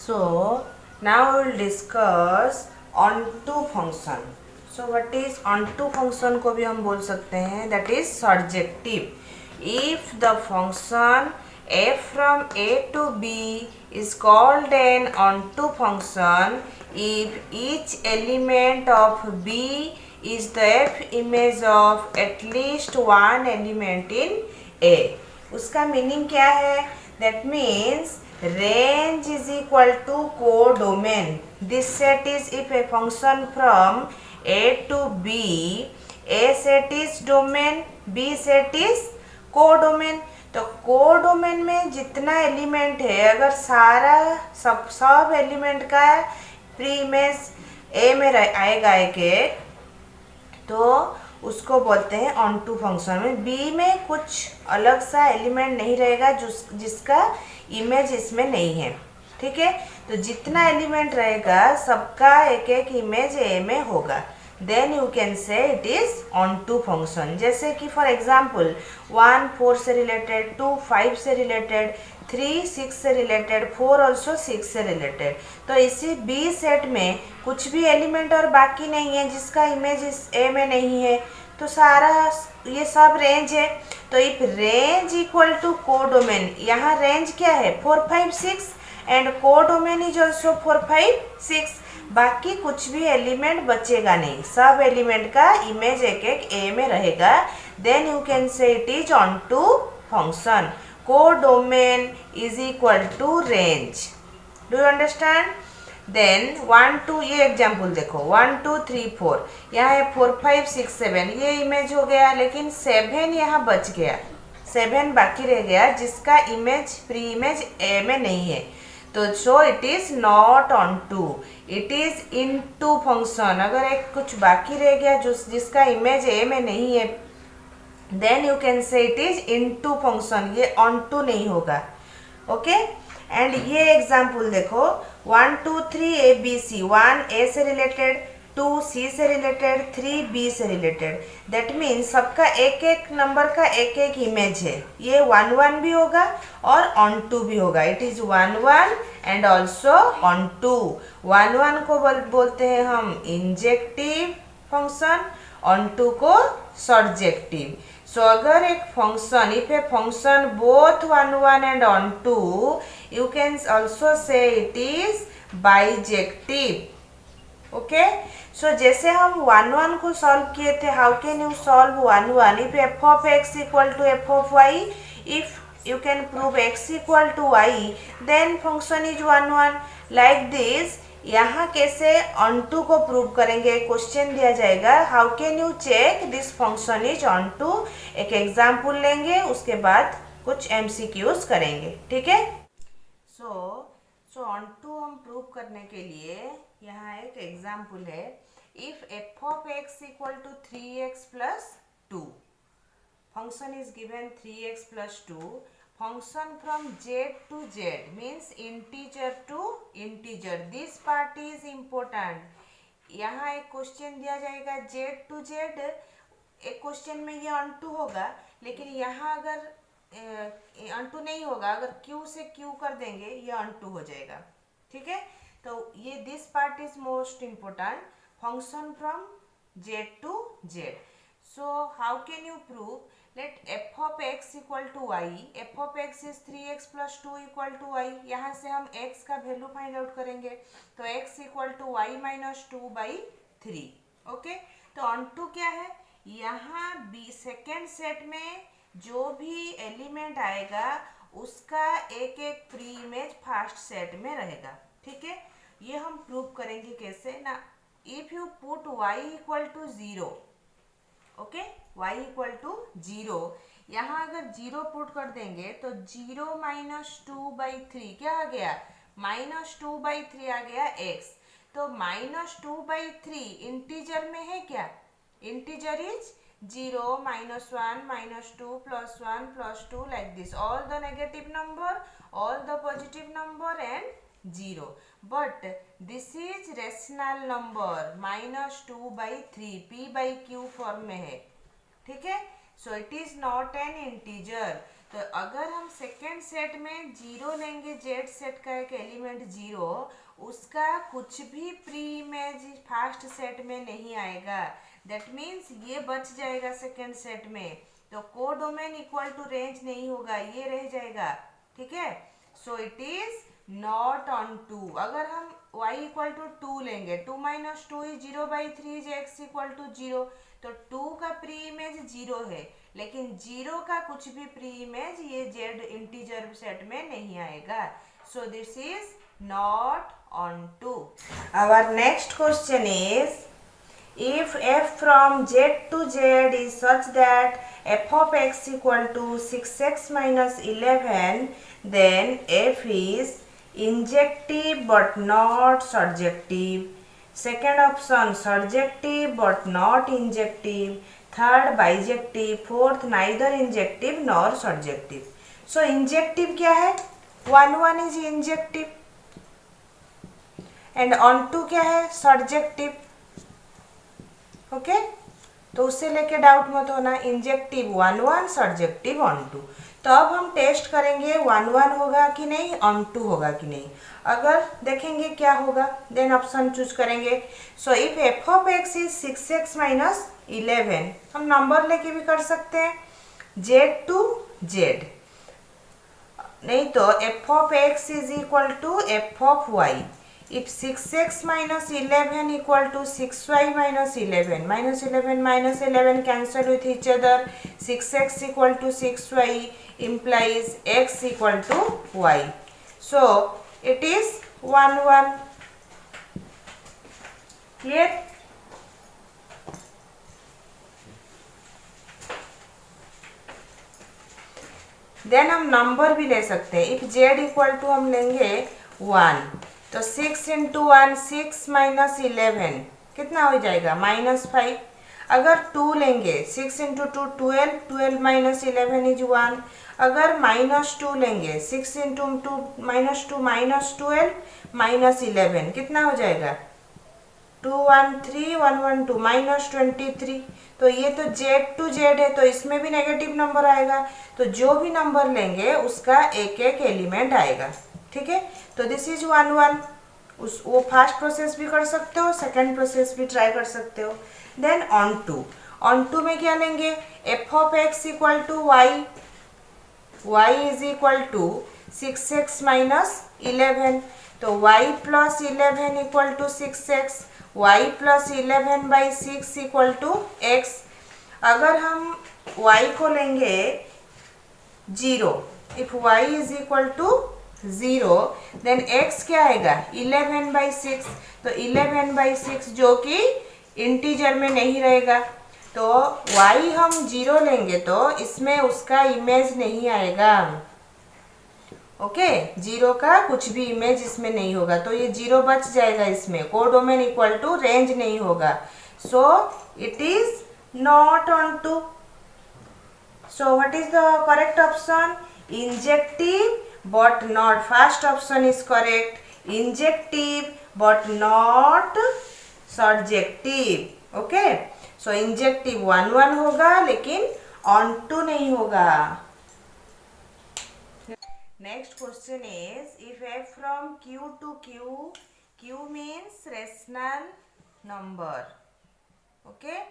So now we will discuss onto function. So what is onto function को भी हम बोल सकते हैं, that is surjective. If the function f from a to b is called an onto function if each element of b is the f image of at least one element in a. उसका meaning क्या है? That means range is equal to codomain. This set is if a function from a to b, a set is domain, b set is codomain. तो codomain में जितना element है, अगर सारा सब एलिमेंट का प्री इमेज ए में आएगा एक, तो उसको बोलते हैं ऑनटू फंक्शन. में बी में कुछ अलग सा एलिमेंट नहीं रहेगा जिसका इमेज इसमें नहीं है. ठीक है, तो जितना एलिमेंट रहेगा सबका एक एक इमेज ए में होगा. Then you can say it is onto function. जैसे कि फॉर एग्जांपल 1 4 से रिलेटेड, 2 5 से रिलेटेड, 3 6 से रिलेटेड, 4 ऑल्सो 6 से रिलेटेड. तो इसी बी सेट में कुछ भी एलिमेंट और बाकी नहीं है जिसका इमेज इस ए में नहीं है, तो सारा ये सब रेंज है. तो if range equal to codomain, यहाँ रेंज क्या है 4 5 6 एंड कोडोमेन इज ऑल्सो 4 5 6. बाकी कुछ भी एलिमेंट बचेगा नहीं, सब एलिमेंट का इमेज एक एक ए में रहेगा. Then you can say it is onto function. Codomain is equal to range. Do you understand? Then 1 2, ये एग्जाम्पल देखो 1 2 3 4, यहाँ है 4 5 6 7, ये इमेज हो गया, लेकिन 7 यहाँ बच गया, 7 बाकी रह गया जिसका इमेज प्री इमेज ए में नहीं है. तो so it is not onto, it is into function. अगर एक कुछ बाकी रह गया जिसका इमेज ए में नहीं है, then you can say it is into function. ये ऑन टू नहीं होगा. ओके, एंड ये एग्जाम्पल देखो 1 2 3 ए बी सी, 1 ए से रिलेटेड, 2 सी से रिलेटेड, 3 बी से रिलेटेड. दैट मीन्स सबका एक एक नंबर का एक एक इमेज है. ये 1 1 भी होगा और ऑन टू भी होगा. It is 1 1 and also onto. 1 1 को बोलते हैं हम इंजेक्टिव फंक्शन, ऑन टू को सर्जेक्टिव. सो अगर एक function, if a function both 1 1 and onto, you can also say it is bijective. Okay, so जैसे हम 1 1 को सॉल्व किए थे, how can you solve 1 1? If f of x equal to f of y, if you can prove x equal to y, then function is 1 1. Like this. यहाँ कैसे onto को prove करेंगे, क्वेश्चन दिया जाएगा how can you check this function is onto. एक example लेंगे, उसके बाद कुछ MCQs करेंगे. ठीक है, सो ऑन टू हम प्रूव करने के लिए यहाँ एक एग्जाम्पल है. If f of x equal to 3x plus 2, function is given 3x plus 2, function from z to z means integer to integer. this part is important. यहाँ एक question दिया जाएगा z to z, एक question में ये on to होगा, लेकिन यहाँ अगर ऑन टू नहीं होगा, अगर q से q कर देंगे ये ऑन टू हो जाएगा. ठीक है, तो ये this part is most important. Function from z to z. So how can you prove? Let f of x equal to y. f of x is 3x plus 2 equal to y. यहाँ से हम x का value find out करेंगे, तो x equal to y minus 2/3. Okay, तो onto क्या है, यहाँ बी सेकेंड सेट में जो भी एलिमेंट आएगा उसका एक एक प्री इमेज फर्स्ट सेट में रहेगा. ठीक है, ये हम प्रूव करेंगे कैसे ना. If you put y equal to 0, okay, y equal to 0, यहाँ अगर 0 पुट कर देंगे तो 0 माइनस 2/3 क्या आ गया, माइनस 2/3 आ गया x. तो माइनस 2/3 इंटीजर में है क्या, integer is 0 -1 -2 +1 +2 like this. All the negative number, all the positive number and 0. But this is rational number -2/3 p/q form में है. ठीक है, so it is not an integer. तो अगर हम सेकेंड सेट में जीरो लेंगे, जेड सेट का एक एलिमेंट जीरो, उसका कुछ भी प्री इमेज फर्स्ट सेट में नहीं आएगा। दैट मीन्स ये बच जाएगा सेकेंड सेट में, तो कोडोमेन इक्वल टू रेंज नहीं होगा, ये रह जाएगा। ठीक है, so it is not onto. अगर हम y इक्वल टू टू लेंगे, two minus two is zero by three is x equal to zero, तो टू का प्री इमेज जीरो है, लेकिन जीरो का कुछ भी प्री इमेज ये जेड इंटीजर सेट में नहीं आएगा। So this is not onto. Our next question is if f from z to z is such that f of x equal to 6x minus 11, then f is injective but not surjective. Second option surjective but not injective. Third bijective. Fourth neither injective nor surjective. So injective क्या है? 1 is injective and onto क्या है? Surjective. Okay तो उससे लेके doubt मत होना। Injective 1 surjective onto. तो अब हम टेस्ट करेंगे 1 होगा कि नहीं, ऑन टू होगा कि नहीं। अगर देखेंगे क्या होगा, देन ऑप्शन चूज करेंगे। So if f of x is 6x minus 11, हम नंबर लेके भी कर सकते हैं, जेड टू जेड, नहीं तो f of x is equal to f of y. If 6x minus 11 equal to 6y minus 11, minus 11 cancel with each other, 6x equal to 6y implies x equal to y. So, it is 1. Clear? Then हम number भी ले सकते हैं। If z equal to हम लेंगे 1, तो 6 into 1 6 minus 11 कितना हो जाएगा, -5। अगर 2 लेंगे, 6 इंटू 2 12, 12 माइनस 11 इज 1। अगर -2 लेंगे, 6 इंटू 2 -2 माइनस 12 माइनस 11 कितना हो जाएगा, 213 112 माइनस 23। तो ये तो जेड टू जेड है, तो इसमें भी नेगेटिव नंबर आएगा। तो जो भी नंबर लेंगे उसका एक एक एलिमेंट आएगा। ठीक है, तो दिस इज 1 उस वो फास्ट प्रोसेस भी कर सकते हो, सेकंड प्रोसेस भी ट्राई कर सकते हो। देन ऑन टू में क्या लेंगे, f of x equal to y is equal to 6x minus 11, तो y plus 11 equal to 6x, y plus 11 by 6 equal to x। अगर हम y को लेंगे 0, if y is equal to 0, then x क्या आएगा, 11/6। तो 11/6 जो कि इंटीजर में नहीं रहेगा, तो y हम 0 लेंगे तो इसमें उसका इमेज नहीं आएगा। ओके, 0 का कुछ भी इमेज इसमें नहीं होगा, तो ये 0 बच जाएगा इसमें। कोडोमेन इक्वल टू रेंज नहीं होगा, so it is not onto. So what is the correct option, injective but not, first option is correct, injective but not surjective. okay, so injective 1 होगा लेकिन on to नहीं होगा। next question is if f from q to q means rational number. okay,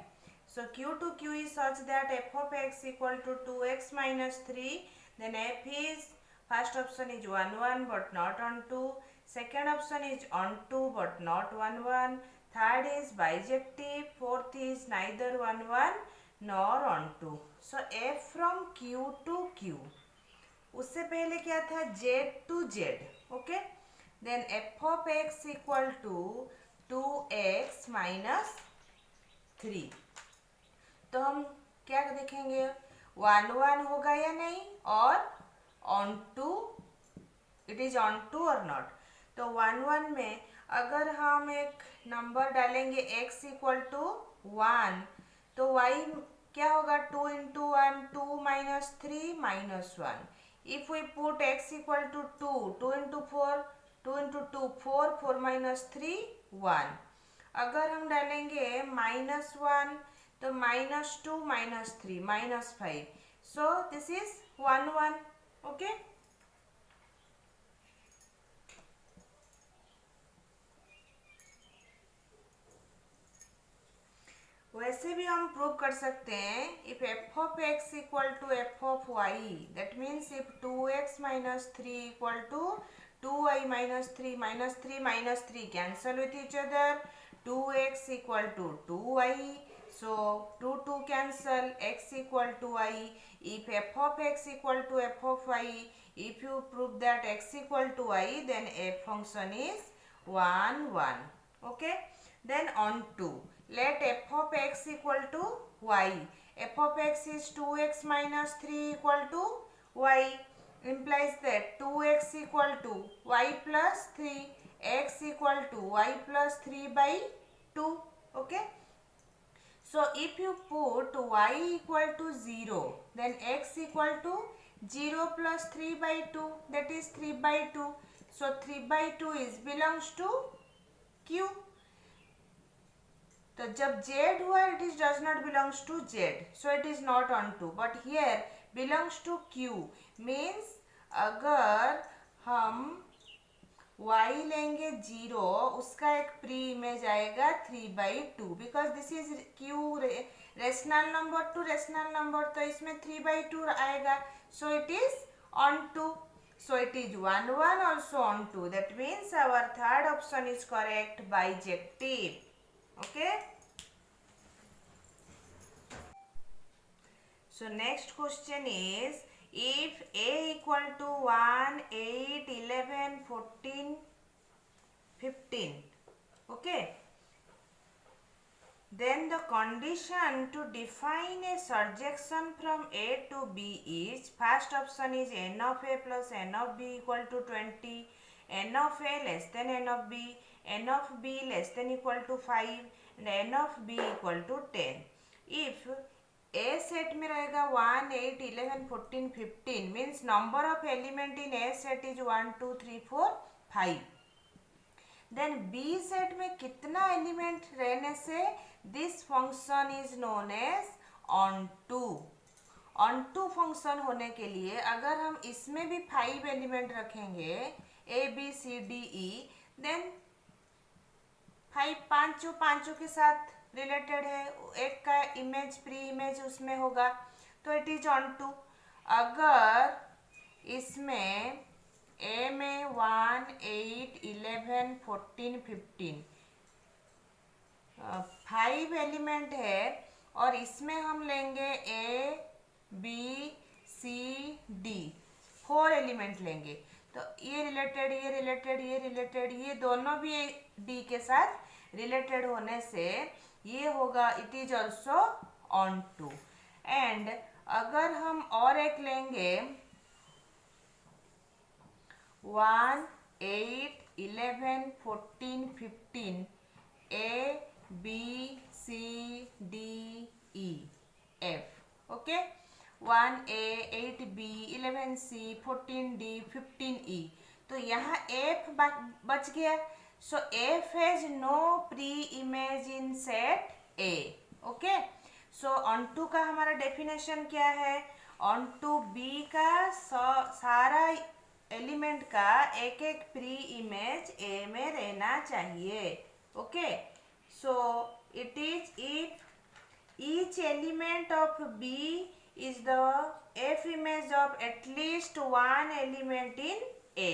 so q to q is such that f of x equal to 2x minus 3, then f is, first option is 1 but not on 2, second option is on 2 but not 1, third is bijective, fourth is neither 1 nor on 2. so f from q to q, उससे पहले क्या था, z to z. Okay, then f of x equal to 2x minus 3, तो हम क्या देखेंगे, 1 होगा या नहीं, और onto, it is onto और नॉट। तो 1 में अगर हम एक नंबर डालेंगे x इक्वल टू 1, तो y क्या होगा, 2 into 1 2 minus 3 minus 1। If we put x equal to 2, 2 into 4 2 into 2 4 4 minus 3 1। अगर हम डालेंगे -1, तो -2 -3 -5। So this is 1 1. Okay. वैसे भी हम प्रूव कर सकते हैं if f of x equal to f of y, that means if 2x minus 3 equal to 2y minus three cancel with each other, 2x equal to 2y, so 2 cancel, x equal to y. If f of x equal to f of y, if you prove that x equal to y, then f function is 1 1. Okay. Then on to let f of x equal to y. F of x is 2x minus 3 equal to y, implies that 2x equal to y plus 3, x equal to y plus 3 by 2. Okay. So if you put y equal to 0, then x equal to 0 plus 3 by 2, that is 3 by 2. So 3 by 2 is belongs to q. तो जब z हुआ it is does not belongs to z, so it is not onto, but here belongs to q means अगर हम y लेंगे 0, उसका एक pre image आएगा 3/2, because this is q rational number to rational number, तो इसमें 3/2 आएगा, so it is onto, so it is 1 1 also on 2. That means our third option is correct, bijective. Okay. So next question is if a equal to 1 8 11 14 15, okay, then the condition to define a surjection from a to b is, first option is n of a plus n of b equal to 20, n of a less than n of b, n of b less than equal to 5 and n of b equal to 10. If a set में रहेगा 1 8 11 14 15 means number of element in a set is 1 2 3 4 5. Then B set में कितना element रहने से this function is known as onto. Onto function होने के लिए अगर हम इसमें भी 5 एलिमेंट रखेंगे A B C D E, then 5 पांचों के साथ रिलेटेड है, एक का इमेज प्री इमेज उसमें होगा, तो इट इज ऑन टू. अगर इसमें ए में 1 8 11 14 15 5 एलिमेंट है और इसमें हम लेंगे A B C D 4 element लेंगे, तो ये रिलेटेड ये रिलेटेड ये रिलेटेड ये दोनों भी डी के साथ रिलेटेड होने से ये होगा it is also onto. And अगर हम और एक लेंगे 1 8 11 14 15 A B C D E F, okay, 1 A 8 B 11 C 14 D 15 E, तो यहाँ F बच गया. So F has no pre image in set A. Okay, so onto का हमारा डेफिनेशन क्या है, ऑन टू बी का सारा एलिमेंट का एक एक प्री इमेज ए में रहना चाहिए. Okay, so it is if each element of B is the f image of at least one element in A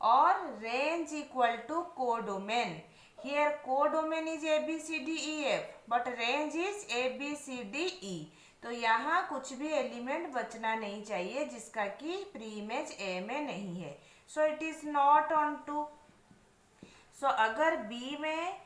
और range equal to codomain. Here codomain is A B C D E F but range is A B C D E. तो यहाँ कुछ भी element बचना नहीं चाहिए जिसका कि प्री इमेज ए में नहीं है. So it is not onto. सो अगर बी में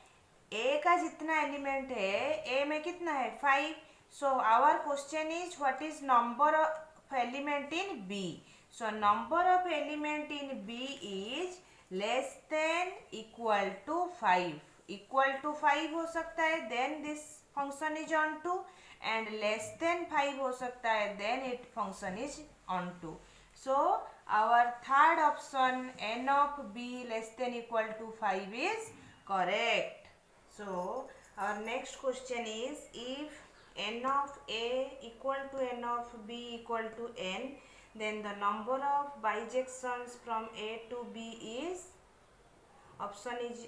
ए का जितना एलिमेंट है ए में कितना है 5. So our question is what is number of element in B. So number of element in B is less than equal to 5. Equal to 5 हो सकता है then this function is onto, and less than 5 हो सकता है then it function is onto. So our third option n of b less than equal to 5 is correct. So our next question is if n of A equal to n of B equal to n, then the number of bijections from A to B is, option is,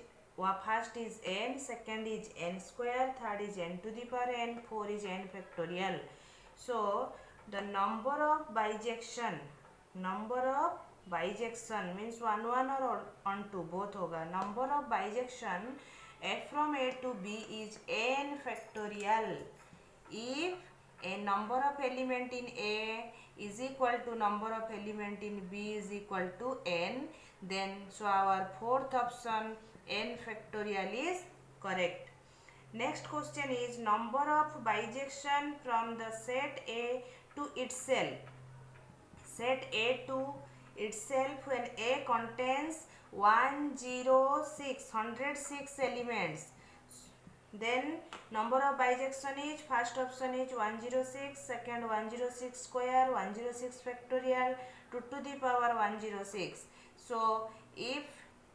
first is n, second is n square, third is n to the power n, 4 is n factorial. So the number of bijection means one or on two both होगा. Number of bijection f from A to B is n factorial if a number of element in A is equal to number of element in B is equal to n, then so our fourth option n factorial is correct. Next question is number of bijection from the set A to itself. Set A to itself when A contains 106 elements. Then number of bijection is, first option is 106, second 106 square, 106 factorial, 2 to the power 106. So if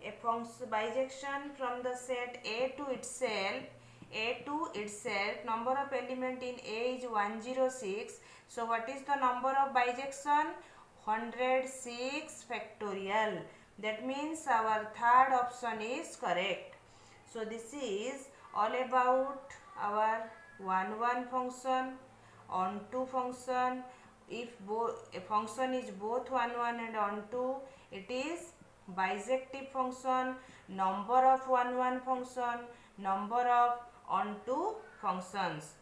a function bijection from the set A to itself, number of element in A is 106. So what is the number of bijection? 106 factorial. That means our third option is correct. So this is all about our 1 function, on 2 function. If a function is both 1 and on 2, it is bijective function. Number of 1 function, number of on 2 functions.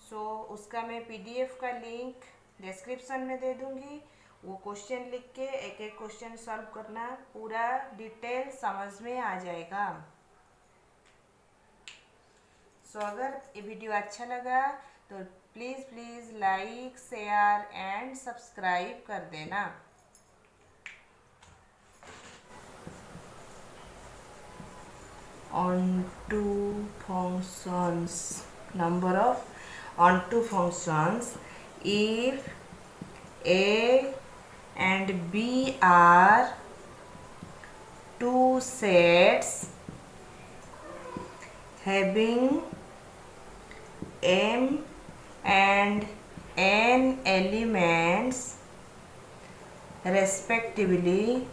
So उसका मैं PDF का link description में दे दूंगी. वो question लिख के एक एक क्वेश्चन सॉल्व करना, पूरा डिटेल समझ में आ जाएगा. सो अगर ये वीडियो अच्छा लगा तो please like, share and subscribe कर देना. On two functions, number of on two functions, if A and B are two sets having m and n elements respectively,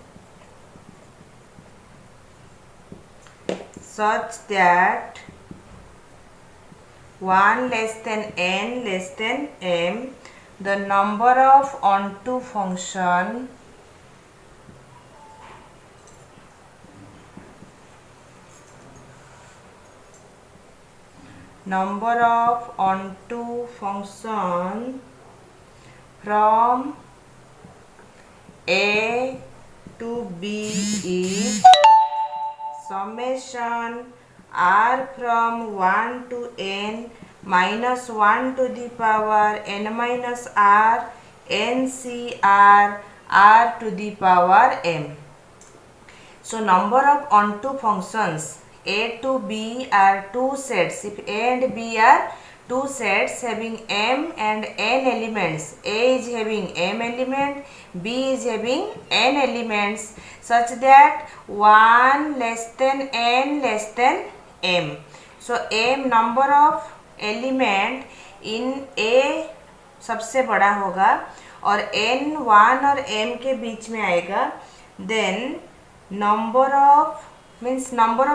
such that 1 less than n less than m, the number of onto function from A to B is summation r from 1 to n minus 1 to the power n minus r ncr r to the power m. So number of onto functions A to B are two sets. If A and B are two sets having m and n elements, A is having m element, B is having n elements, such that 1 less than n less than m. So m number of element in A सबसे बड़ा होगा और n 1 और m के बीच में आएगा. Then number of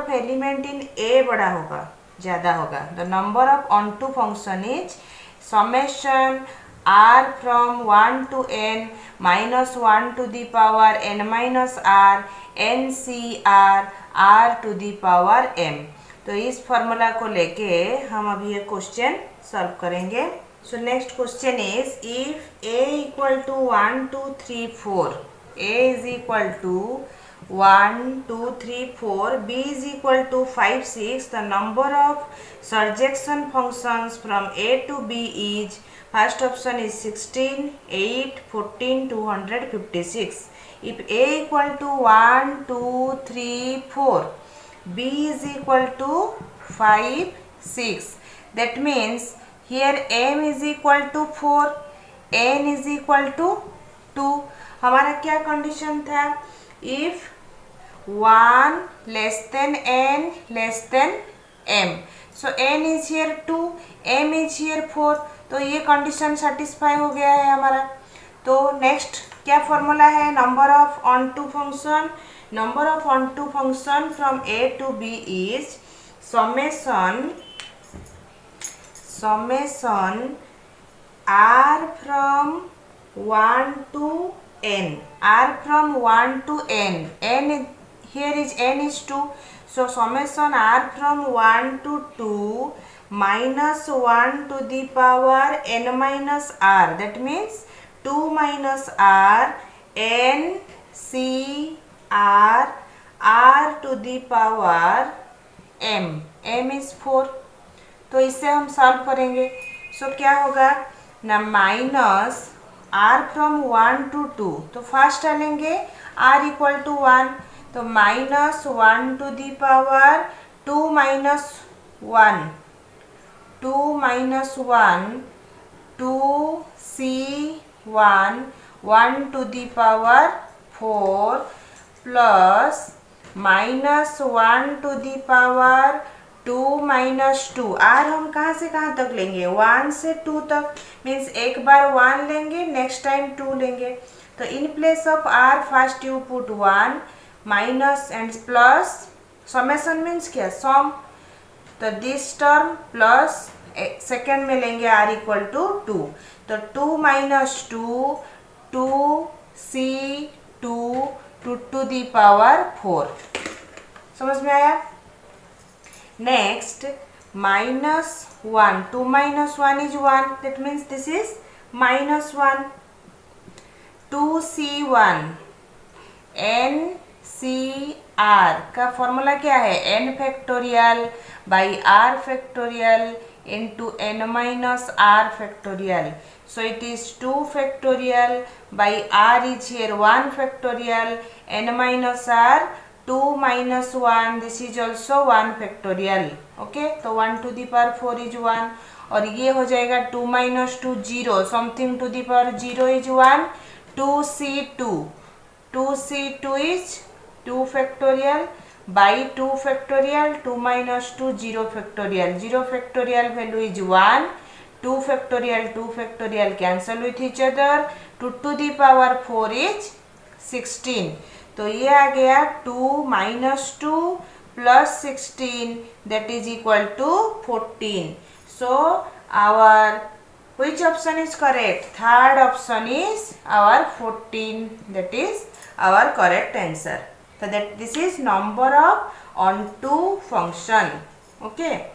element in A बड़ा होगा, ज़्यादा होगा. The number of onto function is summation r from 1 to n minus 1 to the power n minus r ncr r to the power m. तो इस formula को लेके हम अभी ये क्वेश्चन सॉल्व करेंगे. So next question is, if a equal to 1 2 3 4, a is equal to 1 2 3 4, b is equal to 5 6, the number of surjection functions from A to B is, first option is 16 8 14 256. If A equal to 1 2 3 4, B is equal to 5 6, that means here m is equal to 4, n is equal to 2. हमारा क्या condition था? If 1 less than n less than m, so n is here 2, m is here 4, तो ये condition satisfy हो गया है हमारा। तो नेक्स्ट क्या फॉर्मूला है number of onto function? Number of onto function from A to B is summation r from 1 to n, r from 1 to n, n here is n is 2, so summation r from 1 to 2 minus 1 to the power n minus r, that means 2 minus r n c r r to the power m, m is 4। तो इससे हम solve करेंगे। सो क्या होगा ना, minus are from 1 to 2, तो first डालेंगे are equal to 1, तो minus 1 to the power 2 minus 1, 2 minus 1, 2c1, 1 to the power 4 plus minus 1 to the power 2 minus 2, r हम कहाँ से कहाँ तक लेंगे, 1 से 2 तक, मीन्स एक बार 1 लेंगे नेक्स्ट टाइम 2 लेंगे। तो in place of r first you put 1 minus and plus, summation means क्या, सम, तो दिस टर्म प्लस सेकेंड में लेंगे आर इक्वल टू 2, तो 2 minus 2, 2c2 to the power 4। समझ में आया? Next minus 1, 2 minus 1 is 1, that means this is minus 1, 2c1 ncr का formula क्या है, n factorial by r factorial into n minus r factorial, so it is 2 factorial by r is here 1 factorial, n minus r 2 minus 1, this is also 1 factorial, okay, तो 1 to the power 4 is 1, और ये हो जाएगा 2 minus 2 0, something to the power 0 is 1, 2c2, 2c2 is 2 factorial by 2 factorial, 2 minus 2 0 factorial, 0 factorial value is 1, 2 factorial cancel with each other, 2 to the power 4 is 16, तो ये आ गया 2 minus 2 plus 16 that is equal to 14, so our which option is correct, third option is our 14, that is our correct answer. So that this is number of onto function, okay.